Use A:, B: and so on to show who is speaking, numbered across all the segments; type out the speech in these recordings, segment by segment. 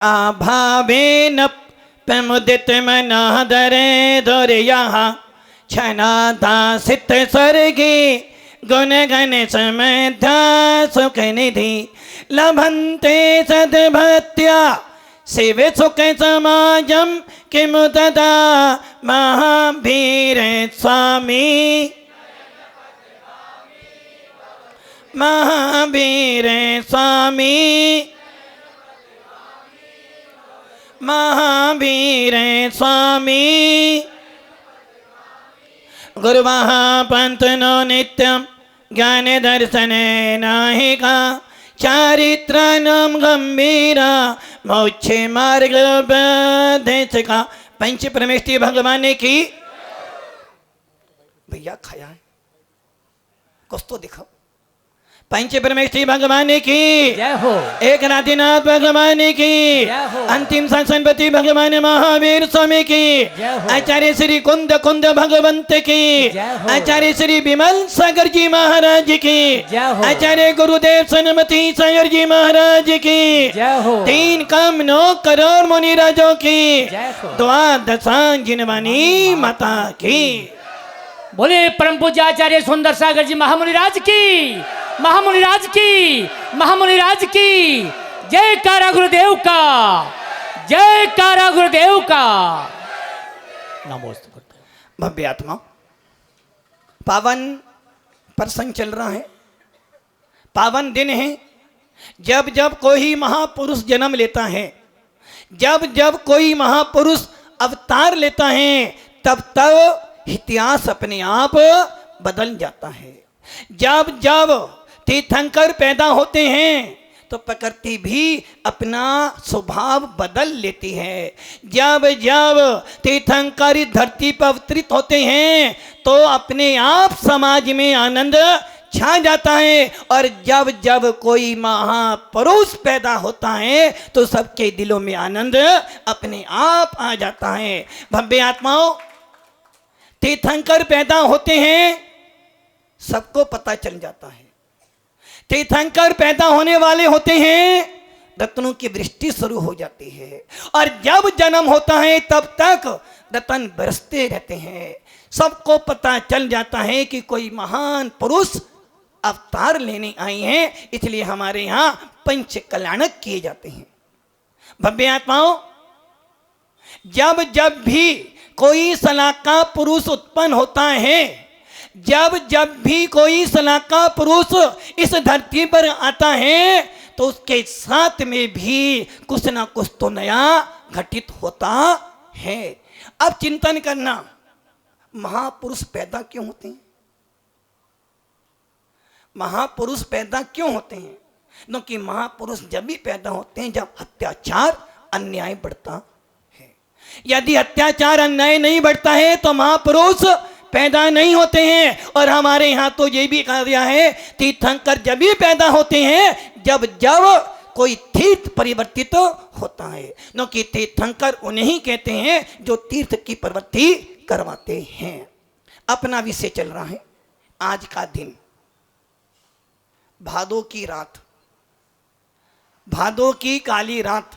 A: आभावेन प्रमुदित मनादरे धोर्या क्षणादासित स्वर्गे गुण गण समधा सुख निधि लभन्ते सद्भक्त्या शिव सुख समाजम किमु तदा महावीर स्वामी महावीर स्वामी महावीर स्वामी गुरुवाह पंथ नो नित्यम ज्ञान दर्शन नाहिका चारित्राणाम गंभीरा मोक्ष मार्ग का पंच परमेष्टि भगवान की भैया खाया है कुछ तो दिखाओ। पंच परमेष्टि भगवान की
B: जय हो।
A: एक नाथनाथ भगवान की
B: जय हो।
A: अंतिम शासनपति भगवान महावीर स्वामी की
B: जय हो।
A: आचार्य श्री कुंद कुंद भगवंत की
B: जय हो।
A: आचार्य श्री विमल सागर जी महाराज की
B: जय हो।
A: आचार्य गुरुदेव सनमती सागर जी महाराज की
B: जय हो।
A: 3 कम 9 करोड़ मुनिराजों की
B: जय हो।
A: द्वादशां जिनवानी माता की।
B: बोले परम पूज्य आचार्य सुंदर सागर जी महामुनिराज की महामुनिराज की महामुनिराज की जय कारा गुरुदेव का जय कारा गुरुदेव का नमोस्तु करते हैं।
A: भव्य आत्मा पावन प्रसंग चल रहा है, पावन दिन है। जब जब कोई महापुरुष जन्म लेता है, जब जब कोई महापुरुष अवतार लेता है, तब तब इतिहास अपने आप बदल जाता है। जब जब तीर्थंकर पैदा होते हैं तो प्रकृति भी अपना स्वभाव बदल लेती है। जब जब तीर्थंकर धरती पर अवतरित होते हैं तो अपने आप समाज में आनंद छा जाता है। और जब जब कोई महापुरुष पैदा होता है तो सबके दिलों में आनंद अपने आप आ जाता है। भव्य आत्माओं, तीर्थंकर पैदा होते हैं, सबको पता चल जाता है। तीर्थंकर पैदा होने वाले होते हैं, रत्नों की वृष्टि शुरू हो जाती है। और जब जन्म होता है तब तक रतन बरसते रहते हैं। सबको पता चल जाता है कि कोई महान पुरुष अवतार लेने आए हैं, इसलिए हमारे यहाँ पंच कल्याणक किए जाते हैं। भव्य आत्माओं, जब जब भी कोई सलाका पुरुष उत्पन्न होता है, जब जब भी कोई सलाका पुरुष इस धरती पर आता है तो उसके साथ में भी कुछ ना कुछ तो नया घटित होता है। अब चिंतन करना, महापुरुष पैदा क्यों होते हैं? महापुरुष पैदा क्यों होते हैं? क्योंकि महापुरुष जब भी पैदा होते हैं जब अत्याचार अन्याय बढ़ता है। यदि अत्याचार अन्याय नहीं बढ़ता है तो महापुरुष पैदा नहीं होते हैं। और हमारे यहाँ तो ये भी कहा गया है, तीर्थंकर जब भी पैदा होते हैं जब जब कोई तीर्थ परिवर्तित होता है। क्योंकि तीर्थंकर उन्हें कहते हैं जो तीर्थ की प्रवृत्ति करवाते हैं। अपना विषय चल रहा है आज का दिन, भादों की रात, भादों की काली रात।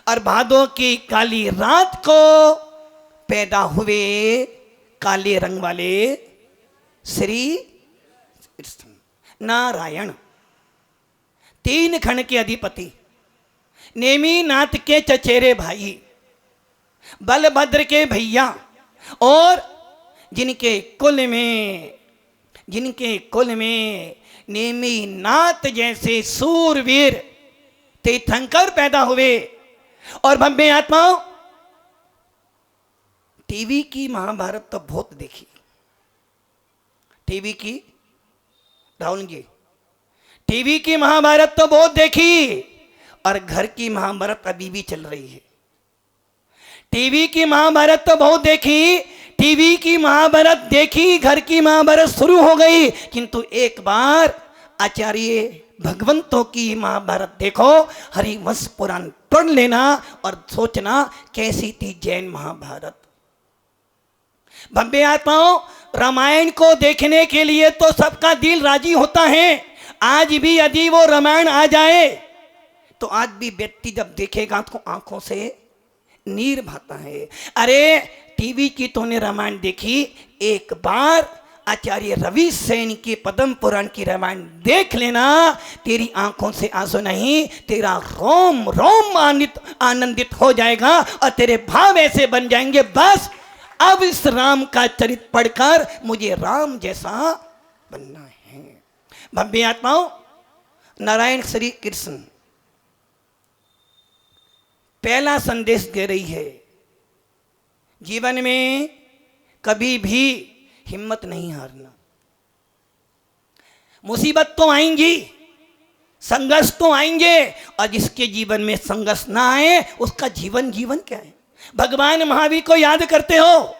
A: और भादों की काली रात को पैदा हुए काले रंग वाले श्री नारायण, 3 खंड के अधिपति, नेमिनाथ के चचेरे भाई, बलभद्र के भैया, और जिनके कुल में नेमिनाथ जैसे सूरवीर तीर्थंकर पैदा हुए। और भव्य आत्माओं, टीवी की महाभारत तो बहुत देखी, टीवी की राहुल जी, टीवी की महाभारत तो बहुत देखी, और घर की महाभारत अभी भी चल रही है। टीवी की महाभारत तो बहुत देखी, टीवी की महाभारत देखी, घर की महाभारत शुरू हो गई, किंतु एक बार आचार्य भगवंतों की महाभारत देखो, हरिवंश पुराण पढ़ लेना और सोचना कैसी थी जैन महाभारत। भव्य आत्माओं, रामायण को देखने के लिए तो सबका दिल राजी होता है। आज भी यदि वो रामायण आ जाए तो आज भी व्यक्ति जब देखेगा तो आंखों से नीर बहता है। अरे टीवी की तूने रामायण देखी, एक बार आचार्य रवि सेन की पद्म पुराण की रामायण देख लेना, तेरी आंखों से आंसू नहीं, तेरा रोम रोम आनंदित हो जाएगा और तेरे भाव ऐसे बन जाएंगे, बस अब इस राम का चरित्र पढ़कर मुझे राम जैसा बनना है। भव्य आत्माओं, नारायण श्री कृष्ण पहला संदेश दे रही है, जीवन में कभी भी हिम्मत नहीं हारना। मुसीबत तो आएंगी, संघर्ष तो आएंगे, और जिसके जीवन में संघर्ष ना आए उसका जीवन क्या है। भगवान महावीर को याद करते हो,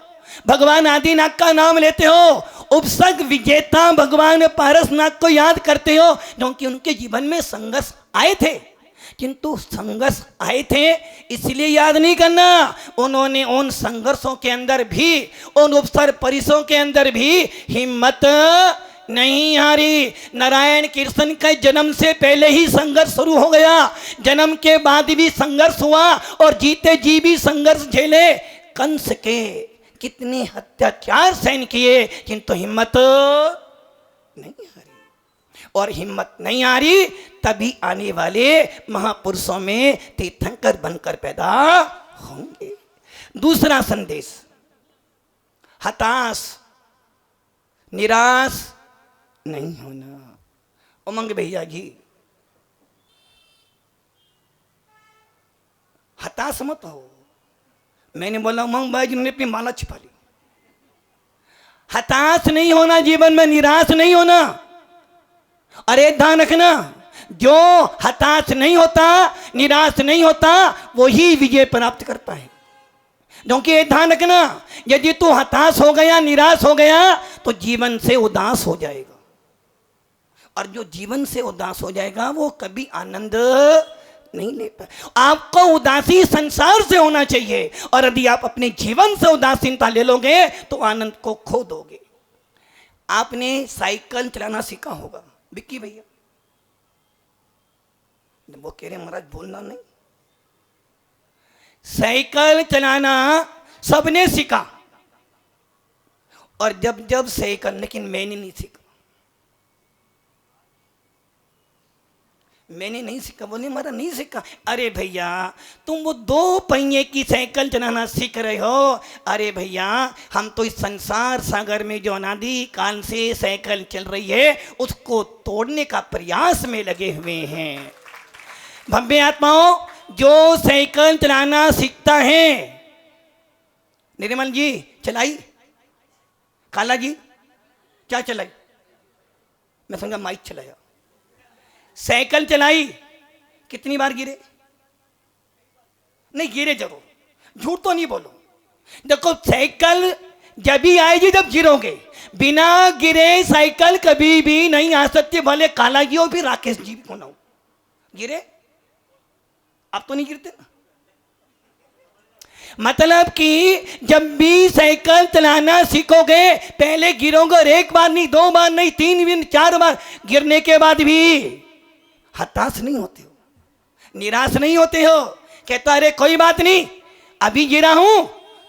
A: भगवान आदिनाथ का नाम लेते हो, उपसर्ग विजेता भगवान पारसनाथ को याद करते हो, क्योंकि उनके जीवन में संघर्ष आए थे, किंतु संघर्ष आए थे इसलिए याद नहीं करना, उन्होंने उन संघर्षों के अंदर भी, उन उपसर्ग परिसरों के अंदर भी हिम्मत नहीं हारी। नारायण कृष्ण के जन्म से पहले ही संघर्ष शुरू हो गया, जन्म के बाद भी संघर्ष हुआ, और जीते जी भी संघर्ष झेले। कंस के कितने अत्याचार सहन किए, किंतु हिम्मत नहीं हारी, और हिम्मत नहीं हारी तभी आने वाले महापुरुषों में तीर्थंकर बनकर पैदा होंगे। दूसरा संदेश, हताश निराश नहीं होना। उमंग भैया जी, हताश मत हो। मैंने बोला उमंग भाई जी ने अपनी माला छिपा ली। हताश नहीं होना, जीवन में निराश नहीं होना। अरे ध्यान रखना, जो हताश नहीं होता, निराश नहीं होता, वही विजय प्राप्त करता है। क्योंकि ध्यान रखना, यदि तू हताश हो गया, निराश हो गया, तो जीवन से उदास हो जाएगा, और जो जीवन से उदास हो जाएगा वो कभी आनंद नहीं ले पाए। आपको उदासी संसार से होना चाहिए, और यदि आप अपने जीवन से उदासीनता ले लोगे तो आनंद को खो दोगे। आपने साइकिल चलाना सीखा होगा, विक्की भैया, वो कह रहे महाराज बोलना नहीं। साइकिल चलाना सबने सीखा, और जब साइकिल, लेकिन मैंने नहीं सीखा। मैंने नहीं सीखा, बोले महाराज नहीं सीखा। अरे भैया तुम वो 2 पहिए की साइकिल चलाना सीख रहे हो। अरे भैया हम तो इस संसार सागर में जो अनादि काल से साइकिल चल रही है उसको तोड़ने का प्रयास में लगे हुए हैं। भव्य आत्माओं, जो साइकिल चलाना सीखता है, निर्मल जी चलाई, काला जी क्या चलाई, मैं समझा माइक चलाया। साइकिल चलाई, कितनी बार गिरे? नहीं गिरे जरूर, झूठ तो नहीं बोलो। देखो साइकिल जब भी आएगी जब गिरोगे, बिना गिरे साइकिल कभी भी नहीं आ सकती, भले काला जी हो भी राकेश जी भी को ना हो। गिरे? आप तो नहीं गिरते ना। मतलब कि जब भी साइकिल चलाना सीखोगे पहले गिरोगे, और 1 बार नहीं, 2 बार नहीं, 3 बार, 4 बार। गिरने के बाद भी हताश नहीं होते हो, निराश नहीं होते हो, कहता अरे कोई बात नहीं, अभी गिरा हूं,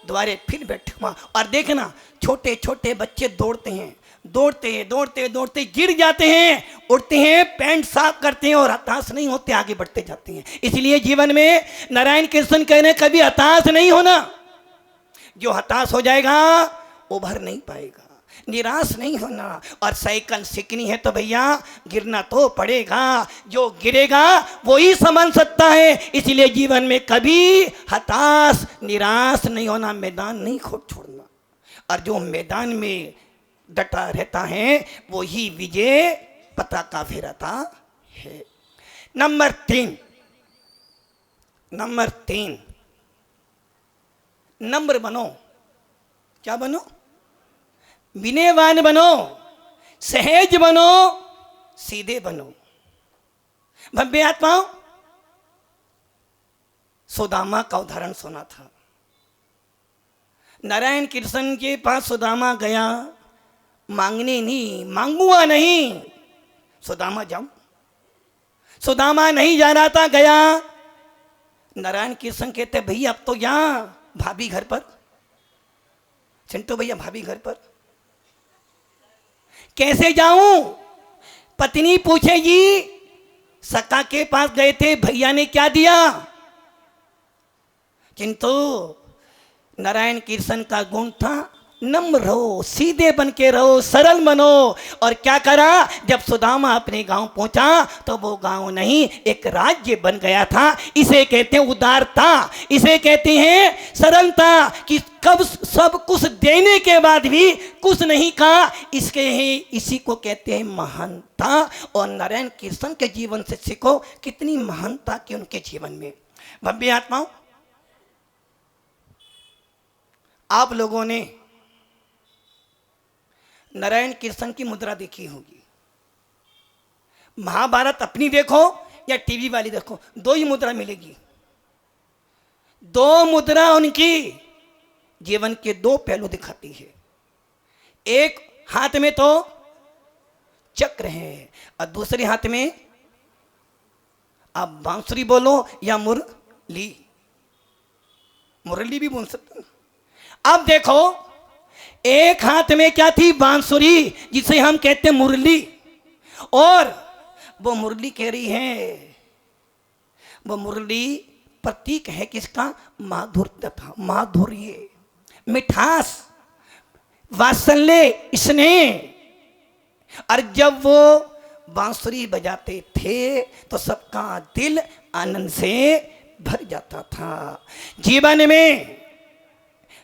A: दोबारे फिर बैठूंगा। और देखना छोटे छोटे बच्चे दौड़ते हैं, दौड़ते दौड़ते दौड़ते गिर जाते हैं, उठते हैं, पैंट साफ करते हैं, और हताश नहीं होते, आगे बढ़ते जाते हैं। इसलिए जीवन में नारायण कृष्ण कह रहे कभी हताश नहीं होना। जो हताश हो जाएगा उभर नहीं पाएगा, निराश नहीं होना। और साइकिल सीखनी है तो भैया गिरना तो पड़ेगा, जो गिरेगा वो ही संभल सकता है। इसलिए जीवन में कभी हताश निराश नहीं होना, मैदान नहीं छोड़ना, और जो मैदान में डटा रहता है वो ही विजय पताका फहराता है। नंबर 3, नम्र बनो। क्या बनो? विनयवान बनो, सहज बनो, सीधे बनो। भव्य आत्माओं, सुदामा का उदाहरण सुना था। नारायण कृष्ण के पास सुदामा गया, मांगने नहीं, मांगूंगा नहीं, सुदामा जाऊं। सुदामा नहीं जा रहा था, गया। नारायण कृष्ण कहते भैया अब तो यहाँ भाभी घर पर, चिंटू भैया भाभी घर पर कैसे जाऊं? पत्नी पूछेगी, सखा के पास गए थे, भैया ने क्या दिया? किंतु नारायण कृष्ण का गुण था नम्र रहो, सीधे बन के रहो, सरल बनो। और क्या करा, जब सुदामा अपने गांव पहुंचा तो वो गांव नहीं एक राज्य बन गया था। इसे कहते हैं उदारता, इसे कहते हैं सरलता, कि कब सब कुछ देने के बाद भी कुछ नहीं कहा, इसके ही इसी को कहते हैं महानता। और नारायण कृष्ण के जीवन से सीखो कितनी महानता की उनके जीवन में। भव्य आत्माओं, आप लोगों ने नारायण कृष्ण की मुद्रा देखी होगी। महाभारत अपनी देखो या टीवी वाली देखो, दो ही मुद्रा मिलेगी। दो मुद्रा उनकी जीवन के दो पहलू दिखाती है। एक हाथ में तो चक्र है और दूसरे हाथ में आप बांसुरी बोलो या मुरली, मुरली भी बोल सकते। अब देखो, एक हाथ में क्या थी? बांसुरी, जिसे हम कहते हैं मुरली। और वो मुरली कह रही है, वो मुरली प्रतीक है किसका? माधुर्यता, माधुर्य, मिठास, वात्सल्य, स्नेह। और जब वो बांसुरी बजाते थे तो सबका दिल आनंद से भर जाता था। जीवन में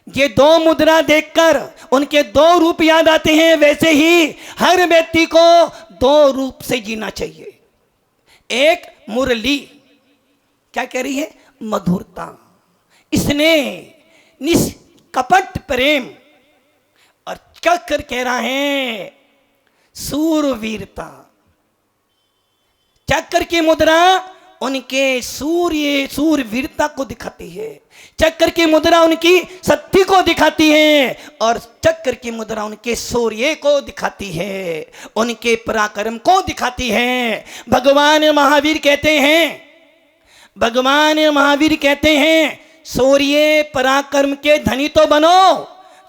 A: ये दो मुद्रा देखकर उनके दो रूप याद आते हैं। वैसे ही हर व्यक्ति को दो रूप से जीना चाहिए। एक मुरली क्या कह रही है? मधुरता, स्नेह, निष्कपट प्रेम। और चक्र कह रहा है सूरवीरता। चक्र की मुद्रा उनके सूरवीरता को दिखाती है। चक्र की मुद्रा उनकी सत्य को दिखाती है और चक्र की मुद्रा उनके शौर्य को दिखाती है, उनके पराक्रम को दिखाती है। भगवान महावीर कहते हैं शौर्य पराक्रम के धनी तो बनो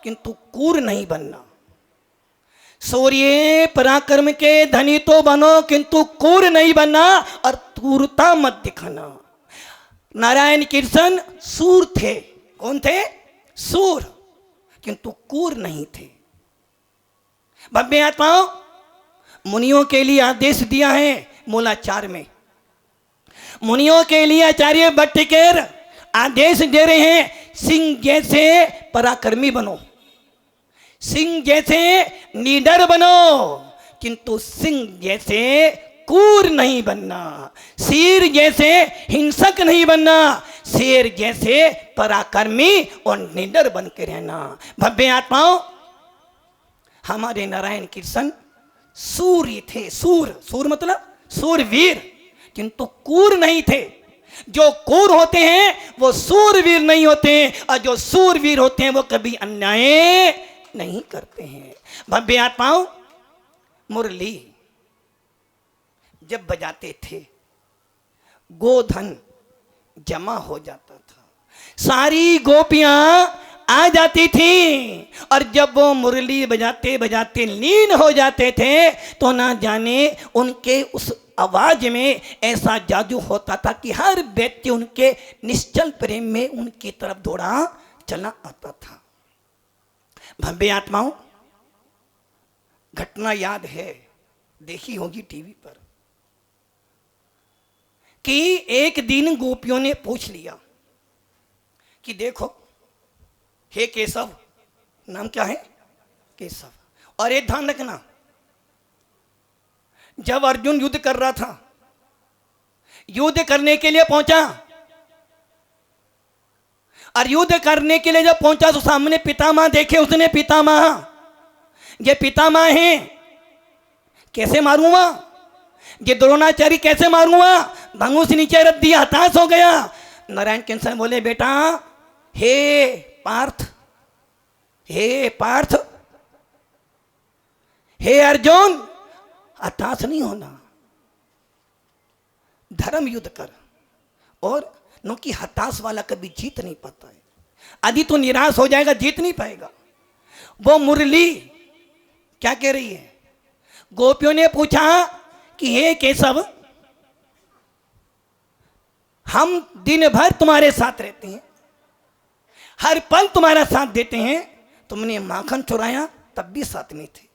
A: किंतु क्रूर नहीं बनना। शौर्य पराक्रम के धनी तो बनो किंतु क्रूर नहीं बनना और क्रूरता मत दिखाना। नारायण कृष्ण सूर थे। कौन थे? सूर, किंतु क्रूर नहीं थे। भव्य आत्माओं, मुनियों के लिए आदेश दिया है मूलाचार में। मुनियों के लिए आचार्य भट्टिकेर आदेश दे रहे हैं, सिंह जैसे पराक्रमी बनो, सिंह जैसे निडर बनो, किंतु सिंह जैसे क्रूर नहीं बनना, शेर जैसे हिंसक नहीं बनना, शेर जैसे पराक्रमी और निडर बन के रहना। भव्य आत्माओं, हमारे नारायण कृष्ण सूर्य थे। सूर मतलब सूरवीर, किंतु क्रूर नहीं थे। जो क्रूर होते हैं वो सूरवीर नहीं होते, और जो सूरवीर होते हैं वो कभी अन्याय नहीं करते हैं। भव्य आत्माओं, मुरली जब बजाते थे गोधन जमा हो जाता था, सारी गोपियां आ जाती थी। और जब वो मुरली बजाते बजाते लीन हो जाते थे तो ना जाने उनके उस आवाज में ऐसा जादू होता था कि हर व्यक्ति उनके निश्चल प्रेम में उनकी तरफ दौड़ा चला आता था। भव्य आत्माओं, घटना याद है, देखी होगी टीवी पर, कि एक दिन गोपियों ने पूछ लिया कि देखो, हे केशव, नाम क्या है? केशव। और एक ध्यान रखना, जब अर्जुन युद्ध कर रहा था, युद्ध करने के लिए पहुंचा, और युद्ध करने के लिए जब पहुंचा तो सामने पितामह देखे उसने। पितामह, ये पितामह हैं, कैसे मारूंगा? ये द्रोणाचार्य कैसे मारूंगा? धनुष नीचे रख दिया, हताश हो गया। नारायण कृष्ण बोले, बेटा, हे पार्थ, हे अर्जुन, हताश नहीं होना। धर्म युद्ध कर। और नो कि हताश वाला कभी जीत नहीं पाता है। आदि तो निराश हो जाएगा, जीत नहीं पाएगा। वो मुरली क्या कह रही है? गोपियों ने पूछा कि हे केशव, हम दिन भर तुम्हारे साथ रहते हैं, हर पल तुम्हारा साथ देते हैं, तुमने माखन चुराया तब भी साथ में थे,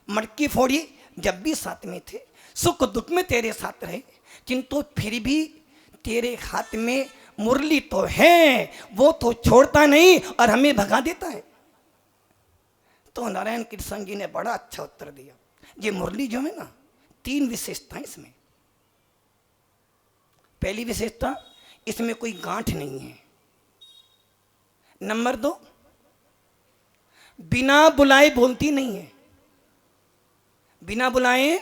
A: मटकी फोड़ी जब भी साथ में थे, सुख दुख में तेरे साथ रहे, किंतु फिर भी तेरे हाथ में मुरली तो है, वो तो छोड़ता नहीं और हमें भगा देता है। तो नारायण कृष्ण जी ने बड़ा अच्छा उत्तर दिया। ये मुरली जो है ना, 3 विशेषताएं इसमें। पहली विशेषता, इसमें कोई गांठ नहीं है। नंबर 2, बिना बुलाए बोलती नहीं है, बिना बुलाए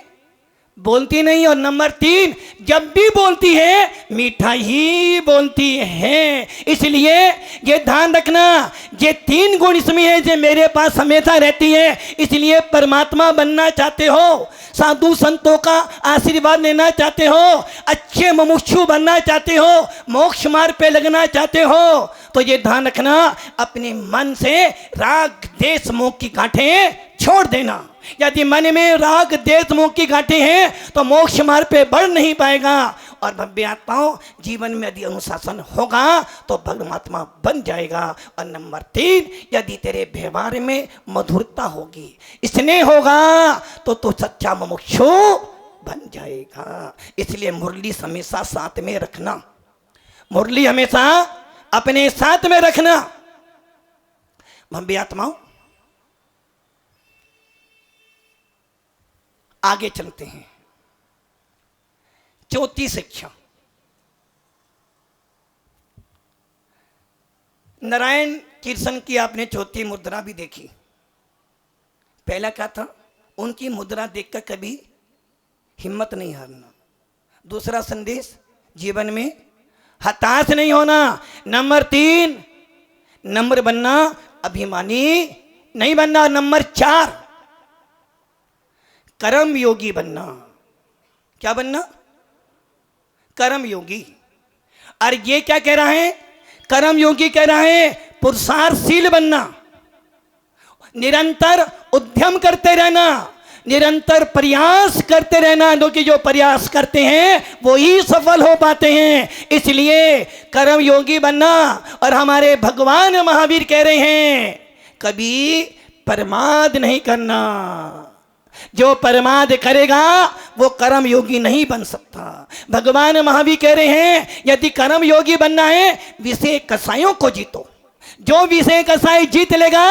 A: बोलती नहीं। और नंबर 3, जब भी बोलती है मीठा ही बोलती है। इसलिए ये ध्यान रखना, ये 3 गुण इसमें है जो मेरे पास हमेशा रहती है। इसलिए परमात्मा बनना चाहते हो, साधु संतों का आशीर्वाद लेना चाहते हो, अच्छे मुमुक्षु बनना चाहते हो, मोक्ष मार्ग पे लगना चाहते हो, तो ये ध्यान रखना, अपने मन से राग देश मोह की गांठें छोड़ देना। यदि मन में राग देश मोह की गांठें हैं तो मोक्ष मार्ग पे बढ़ नहीं पाएगा। और भव्य आत्माओं, जीवन में यदि अनुशासन होगा तो परमात्मा बन जाएगा। और नंबर 3, यदि तेरे व्यवहार में मधुरता होगी, स्नेह होगा, तो तू सच्चा मुमुक्षु बन जाएगा। इसलिए मुरली हमेशा साथ में रखना, मुरली हमेशा अपने साथ में रखना। भव्य आत्माओं, आगे चलते हैं। चौथी शिक्षा, नारायण कृष्ण की आपने चौथी मुद्रा भी देखी। पहला क्या था? उनकी मुद्रा देखकर कभी हिम्मत नहीं हारना। दूसरा संदेश, जीवन में हताश नहीं होना। नंबर 3, नम्र बनना, अभिमानी नहीं बनना। नंबर 4, कर्म योगी बनना। क्या बनना? कर्म योगी। और ये क्या कह रहा है? कर्म योगी कह रहा है पुरुषार्थशील बनना, निरंतर उद्यम करते रहना, निरंतर प्रयास करते रहना। क्योंकि जो प्रयास करते हैं वो ही सफल हो पाते हैं। इसलिए कर्म योगी बनना। और हमारे भगवान महावीर कह रहे हैं कभी प्रमाद नहीं करना। जो प्रमाद करेगा वो कर्म योगी नहीं बन सकता। भगवान महावीर कह रहे हैं यदि कर्म योगी बनना है, विषय कसायों को जीतो। जो विषय कसाई जीत लेगा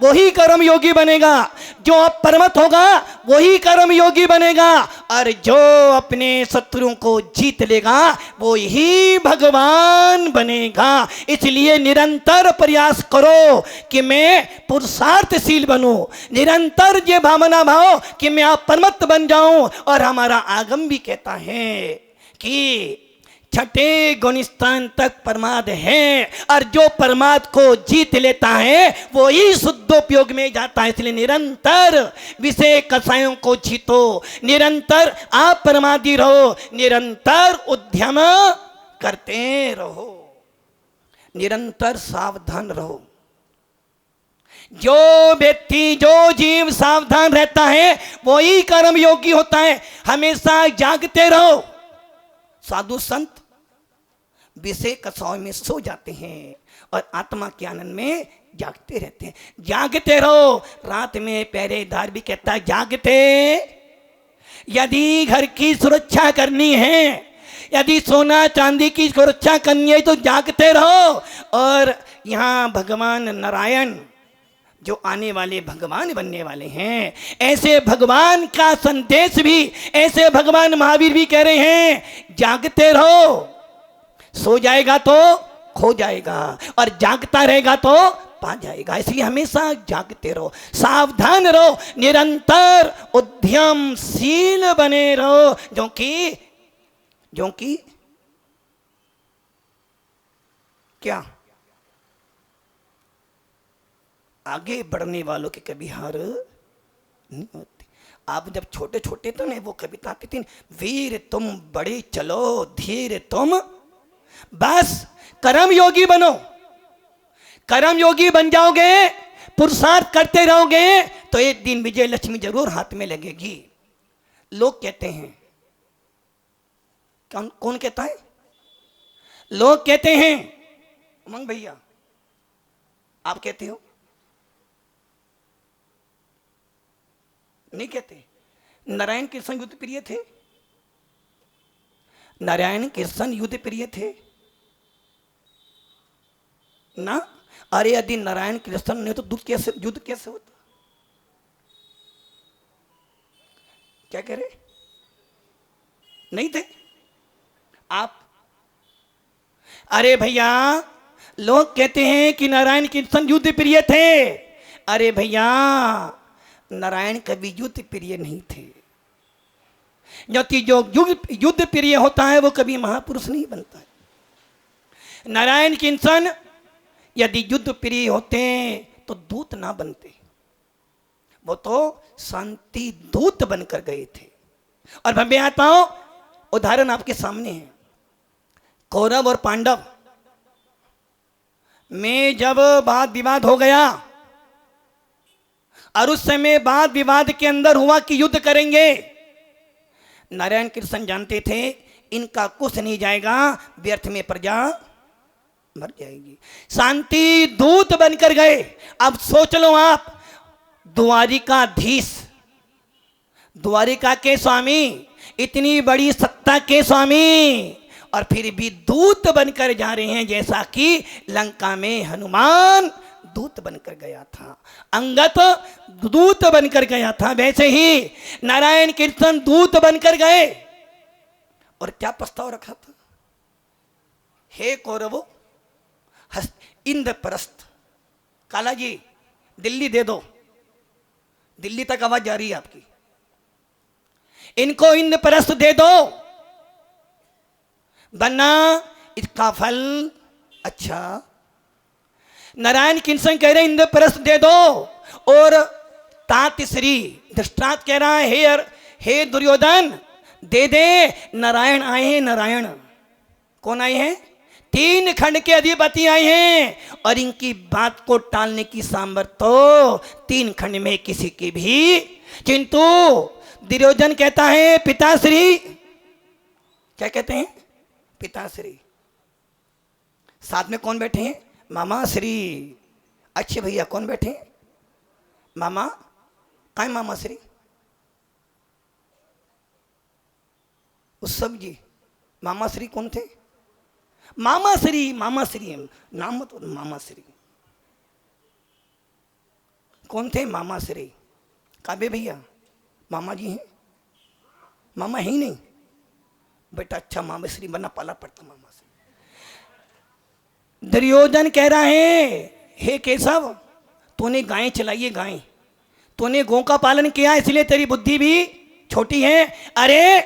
A: वही कर्म योगी बनेगा। जो अपरमत होगा वही कर्म योगी बनेगा। और जो अपने शत्रुओं को जीत लेगा वो ही भगवान बनेगा। इसलिए निरंतर प्रयास करो कि मैं पुरुषार्थशील बनूं, निरंतर ये भावना भाव कि मैं अपरमत बन जाऊं। और हमारा आगम भी कहता है कि 6ठे गुणस्थान तक प्रमाद है, और जो प्रमाद को जीत लेता है वो ही शुद्धोपयोग में जाता है। इसलिए निरंतर विषय कसायों को जीतो, निरंतर आप प्रमादी रहो, निरंतर उद्यम करते रहो, निरंतर सावधान रहो। जो व्यक्ति, जो जीव सावधान रहता है वो ही कर्म योगी होता है। हमेशा जागते रहो। साधु संत विषय कसाओं में सो जाते हैं और आत्मा के आनंद में जागते रहते हैं। जागते रहो। रात में पहरेदार भी कहता है जागते। यदि घर की सुरक्षा करनी है, यदि सोना चांदी की सुरक्षा करनी है तो जागते रहो। और यहाँ भगवान नारायण जो आने वाले भगवान बनने वाले हैं, ऐसे भगवान का संदेश भी, ऐसे भगवान महावीर भी कह रहे हैं जागते रहो। सो जाएगा तो खो जाएगा और जागता रहेगा तो पा जाएगा। इसलिए हमेशा जागते रहो, सावधान रहो, निरंतर उद्यमशील बने रहो। जो कि क्या आगे बढ़ने वालों की कभी हार नहीं होती। आप जब छोटे छोटे थे ना, वो कविता आती थी, वीर तुम बड़े चलो धीर तुम, बस कर्म योगी बनो। कर्म योगी बन जाओगे, पुरुषार्थ करते रहोगे तो एक दिन विजय लक्ष्मी जरूर हाथ में लगेगी। लोग कहते हैं, कौन कहता है? लोग कहते हैं। उमंग भैया आप कहते हो? नहीं कहते। नारायण कृष्ण युद्ध प्रिय थे। नारायण कृष्ण युद्ध प्रिय थे ना। अरे यदि नारायण कृष्ण नहीं तो युद्ध कैसे होता? क्या कह रहे? नहीं थे आप? अरे भैया लोग कहते हैं कि नारायण कृष्ण युद्ध प्रिय थे। अरे भैया नारायण कभी युद्ध प्रिय नहीं थे। क्योंकि जो युद्ध प्रिय होता है वो कभी महापुरुष नहीं बनता है। नारायण कृष्ण यदि युद्ध प्रिय होते तो दूत ना बनते, वो तो शांति दूत बनकर गए थे। और भव्य आत्माओं, उदाहरण आपके सामने है। कौरव और पांडव में जब वाद विवाद हो गया और उस समय वाद विवाद के अंदर हुआ कि युद्ध करेंगे, नारायण कृष्ण जानते थे इनका कुछ नहीं जाएगा, व्यर्थ में प्रजा मर जाएगी। शांति दूत बनकर गए। अब सोच लो आप, द्वारिकाधीश, द्वारिका के स्वामी, इतनी बड़ी सत्ता के स्वामी, और फिर भी दूत बनकर जा रहे हैं। जैसा कि लंका में हनुमान दूत बनकर गया था, अंगद दूत बनकर गया था, वैसे ही नारायण कृष्ण दूत बनकर गए। और क्या प्रस्ताव रखा था? हे कौरवो, इंद्रप्रस्थ, काला जी दिल्ली दे दो। दिल्ली तक आवाज जा रही है आपकी। इनको इंद्रप्रस्थ दे दो, वरना इसका फल अच्छा। नारायण कृष्ण कह रहे इंद्रप्रस्थ दे दो। और तातिश्री धृतराष्ट्र कह रहा है, हे दुर्योधन दे दे। नारायण आए हैं। नारायण कौन आए हैं? 3 खंड के अधिपति आए हैं। और इनकी बात को टालने की सामर्थ्य तो 3 खंड में किसी की भी। किंतु दुर्योधन कहता है पिताश्री। क्या कहते हैं? पिताश्री। साथ में कौन बैठे हैं? मामा श्री। अच्छे भैया कौन बैठे हैं? मामा। कहाँ है मामा श्री? उत्सव जी। मामा श्री कौन थे? मामा श्री। मामा श्री नाम मत, मामा श्री कौन थे? मामा श्री। काबे भैया मामा जी हैं? मामा है ही नहीं बेटा। अच्छा मामा श्री बनना पाला पड़ता। मामा श्री। दुर्योधन कह रहा है, हे केशव तूने गायें चलाई है, गायें तूने गौ का पालन किया, इसलिए तेरी बुद्धि भी छोटी है। अरे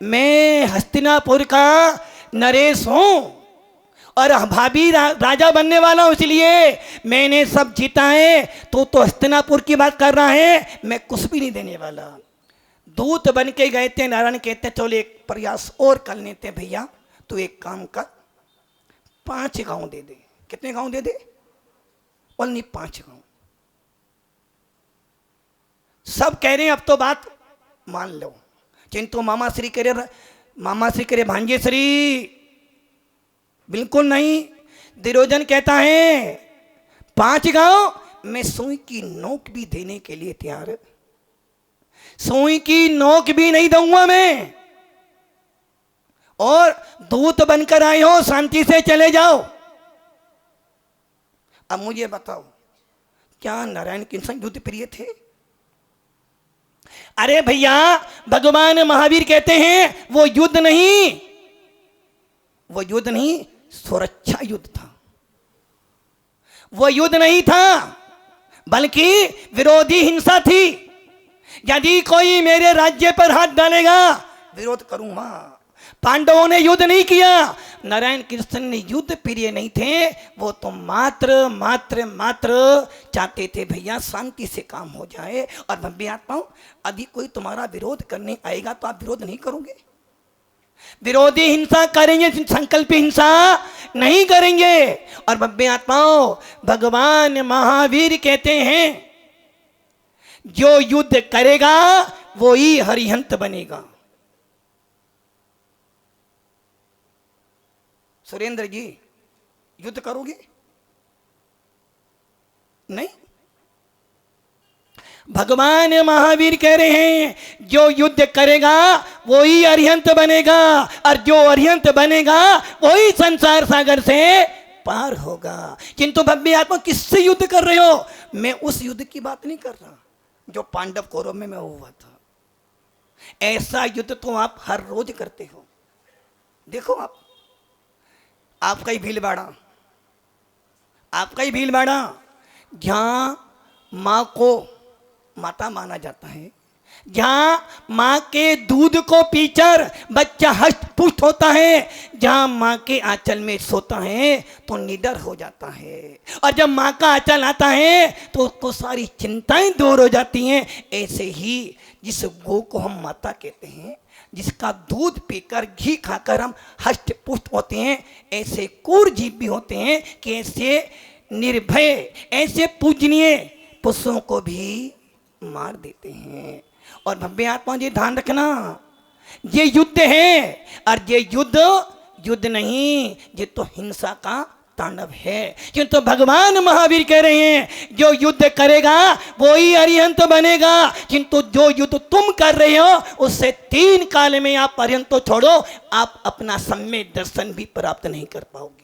A: मैं हस्तिनापुर का नरेश हूं और भाभी राजा बनने वाला हूं, इसलिए मैंने सब जीता है। तो हस्तिनापुर की बात कर रहा है, मैं कुछ भी नहीं देने वाला। दूत बन के गए थे। नारायण कहते चलो एक प्रयास और कर लेते भैया, तू एक काम कर, 5 गांव दे दे। कितने गांव दे दे? ओनली 5 गांव। सब कह रहे हैं अब तो बात मान लो, किंतु मामा श्री करे भांजे श्री बिल्कुल नहीं। दुर्योधन कहता है 5 गांव मैं सुई की नोक भी देने के लिए तैयार। सुई की नोक भी नहीं दूंगा मैं। और दूत बनकर आए हो, शांति से चले जाओ। अब मुझे बताओ, क्या नारायण कृष्ण युद्ध प्रिय थे? अरे भैया भगवान महावीर कहते हैं वो युद्ध नहीं, सुरक्षा युद्ध था। वो युद्ध नहीं था, बल्कि विरोधी हिंसा थी। यदि कोई मेरे राज्य पर हाथ डालेगा विरोध करूंगा। पांडवों ने युद्ध नहीं किया, नारायण कृष्ण ने युद्ध प्रिय नहीं थे, वो तो मात्र मात्र मात्र चाहते थे भैया शांति से काम हो जाए। और भव्य आत्माओं, यदि कोई तुम्हारा विरोध करने आएगा तो आप विरोध नहीं करोगे? विरोधी हिंसा करेंगे, संकल्प हिंसा नहीं करेंगे। और भव्य आत्माओं, भगवान महावीर कहते हैं जो युद्ध करेगा वो ही हरिहंत बनेगा। सुरेंद्र जी, युद्ध करोगे? नहीं। भगवान महावीर कह रहे हैं जो युद्ध करेगा वो ही अरिहंत बनेगा, और जो अरिहंत बनेगा वो ही संसार सागर से पार होगा। किंतु भव्य आत्मा, किससे युद्ध कर रहे हो? मैं उस युद्ध की बात नहीं कर रहा जो पांडव कौरव में हुआ था। ऐसा युद्ध तो आप हर रोज करते हो। देखो, आपका ही भीलवाड़ा, आपका ही भीलवाड़ा, जहां मां को माता माना जाता है, जहां मां के दूध को पीकर बच्चा हष्ट पुष्ट होता है, जहां मां के आंचल में सोता है तो निडर हो जाता है, और जब मां का आंचल आता है तो उसको सारी चिंताएं दूर हो जाती हैं। ऐसे ही जिस गौ को हम माता कहते हैं, जिसका दूध पीकर घी खाकर हम हष्ट पुष्ट होते हैं, ऐसे क्रूर जीव भी होते हैं कि ऐसे निर्भय, ऐसे पूजनीय पशुओं को भी मार देते हैं। और भव्य आत्मा जी, ध्यान रखना, ये युद्ध है, और ये युद्ध नहीं, ये तो हिंसा का तांडव है। किंतु भगवान महावीर कह रहे हैं जो युद्ध करेगा वो ही अरिहंत बनेगा। किंतु जो युद्ध तुम कर रहे हो उससे 3 काल में आप अरिहंत तो छोड़ो, आप अपना सम्यक दर्शन भी प्राप्त नहीं कर पाओगे।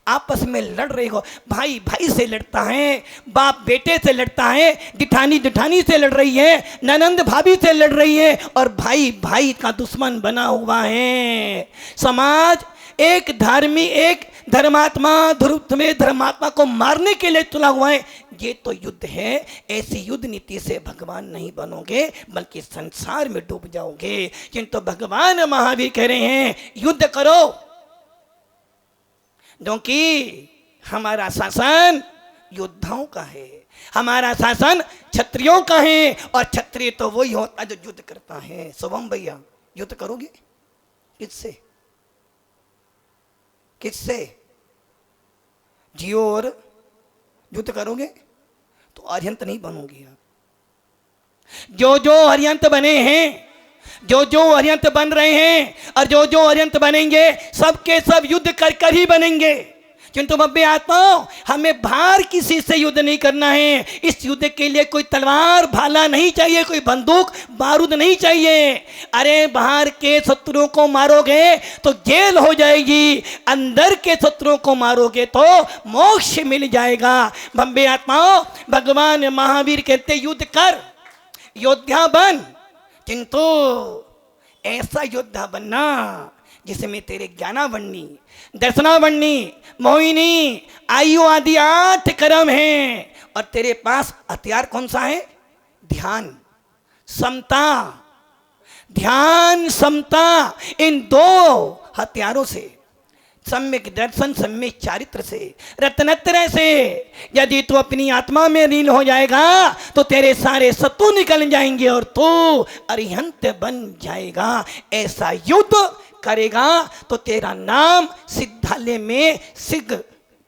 A: आपस में लड़ रहे हो, भाई भाई से लड़ता है, बाप बेटे से लड़ता है, जिठानी जिठानी से लड़ रही है, ननंद भाभी से लड़ रही है, और भाई भाई का दुश्मन बना हुआ है। समाज एक धर्मात्मा को मारने के लिए तुला हुआ है। ये तो युद्ध है। ऐसी युद्ध नीति से भगवान नहीं बनोगे, बल्कि संसार में डूब जाओगे। किंतु भगवान महावीर कह रहे हैं युद्ध करो, क्योंकि हमारा शासन योद्धाओं का है, हमारा शासन क्षत्रियों का है, और क्षत्रिय तो वही होता है जो युद्ध करता है। शुभम भैया, युद्ध करोगे? किससे? किससे? जियो और युद्ध करोगे तो अरिहंत नहीं बनोगे आप। जो अरिहंत बने हैं, जो अरिहंत बन रहे हैं, और जो अरिहंत बनेंगे, सबके सब युद्ध कर ही बनेंगे। किंतु भव्य आत्माओं, हमें बाहर किसी से युद्ध नहीं करना है। इस युद्ध के लिए कोई तलवार भाला नहीं चाहिए, कोई बंदूक बारूद नहीं चाहिए। अरे बाहर के शत्रुओं को मारोगे तो जेल हो जाएगी, अंदर के शत्रुओं को मारोगे तो मोक्ष मिल जाएगा। भव्य आत्माओं, भगवान महावीर कहते युद्ध कर, योद्धा बन, किंतु ऐसा योद्धा बनना जिसमें तेरे ज्ञानावरणी, दर्शनावरणी, मोहिनी, आयु आदि 8 कर्म हैं, और तेरे पास हथियार कौन सा है? ध्यान, समता। ध्यान, समता, इन 2 हथियारों से, सम्यक दर्शन, सम्यक चारित्र से, रत्नत्रय से यदि तू अपनी आत्मा में लीन हो जाएगा तो तेरे सारे शत्रु निकल जाएंगे और तू अरिहंत बन जाएगा। ऐसा युद्ध करेगा तो तेरा नाम सिद्धालय में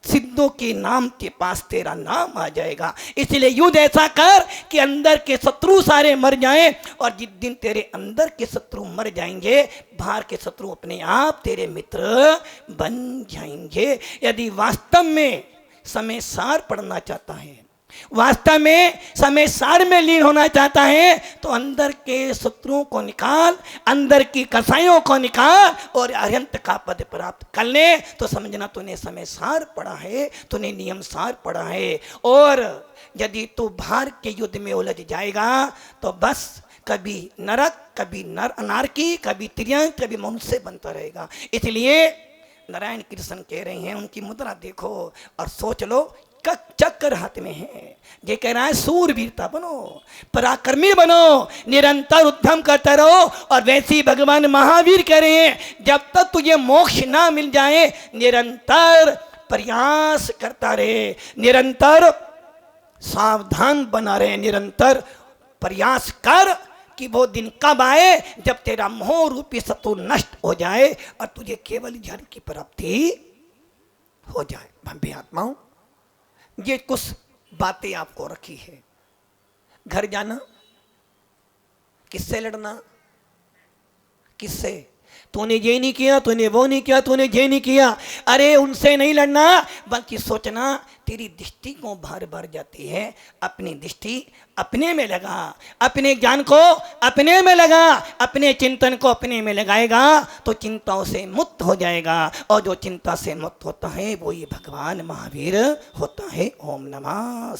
A: सिद्धों के नाम के पास तेरा नाम आ जाएगा। इसलिए युद्ध ऐसा कर कि अंदर के शत्रु सारे मर जाएं, और जिस दिन तेरे अंदर के शत्रु मर जाएंगे, बाहर के शत्रु अपने आप तेरे मित्र बन जाएंगे। यदि वास्तव में समय सार पढ़ना चाहता है, वास्तव में समय सार में लीन होना चाहता है, तो अंदर के शत्रुओं को निकाल, अंदर की कसाइयों को निकाल, और अरिहंत का पद प्राप्त कर ले। तो समझना तूने समय सार पढ़ा है, तूने नियम सार पढ़ा है। और यदि तू बाहर के युद्ध में उलझ जाएगा तो बस कभी नरक, कभी अनारकी, कभी त्रियंक, कभी मनुष्य बनता रहेगा। इसलिए नारायण कृष्ण कह रहे हैं, उनकी मुद्रा देखो और सोच लो चक्र हाथ में है। ये कह रहा है सूरवीरता बनो, पराक्रमी बनो, निरंतर उद्यम करते रहो। और वैसे ही भगवान महावीर कह रहे हैं जब तक तुझे मोक्ष ना मिल जाए निरंतर प्रयास करता रहे, निरंतर सावधान बना रहे, निरंतर प्रयास कर कि वो दिन कब आए जब तेरा मोह रूपी शत्रु नष्ट हो जाए और तुझे केवल ज्ञान की प्राप्ति हो जाए। भव्य आत्माओं, ये कुछ बातें आपको रखी है। घर जाना, किससे लड़ना, किससे, तूने ये नहीं किया, तूने वो नहीं किया, तूने ये नहीं किया, अरे उनसे नहीं लड़ना, बल्कि सोचना तेरी दृष्टि को बार बार जाती है, अपनी दृष्टि अपने में लगा, अपने ज्ञान को अपने में लगा, अपने चिंतन को अपने में लगाएगा तो चिंताओं से मुक्त हो जाएगा। और जो चिंता से मुक्त होता है वो ये भगवान महावीर होता है। ओम नमः।